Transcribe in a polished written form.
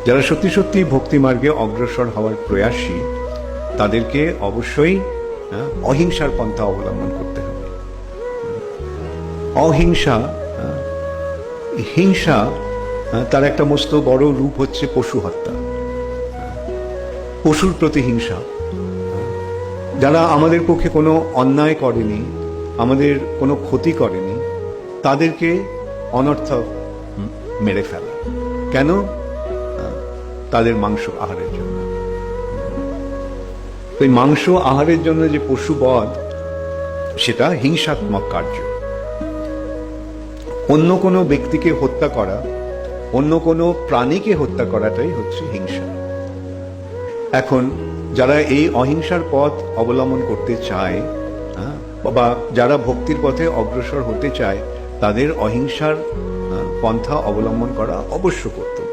যারা সত্যি সত্যি ভক্তি মার্গে অগ্রসর হওয়ার প্রয়াসী তাদেরকে অবশ্যই অহিংসার পন্থা অবলম্বন করতে হবে। অহিংসা, হিংসা তার একটা মস্ত বড় রূপ হচ্ছে পশু হত্যা, পশুর প্রতি হিংসা। যারা আমাদের পক্ষে কোনো অন্যায় করেনি, আমাদের কোনো ক্ষতি করেনি, তাদেরকে অনর্থক মেরে ফেলা। কেন? তাদের মাংস আহারের জন্য। এই মাংস আহারের জন্য যে পশুবধ, সেটা হিংসাত্মক কার্য। অন্য কোনো ব্যক্তিকে হত্যা করা, অন্য কোনো প্রাণীকে হত্যা করাটাই হচ্ছে হিংসা। এখন যারা এই অহিংসার পথ অবলম্বন করতে চায় বা যারা ভক্তির পথে অগ্রসর হতে চায়, তাদের অহিংসার পন্থা অবলম্বন করা অবশ্য কর্তব্য।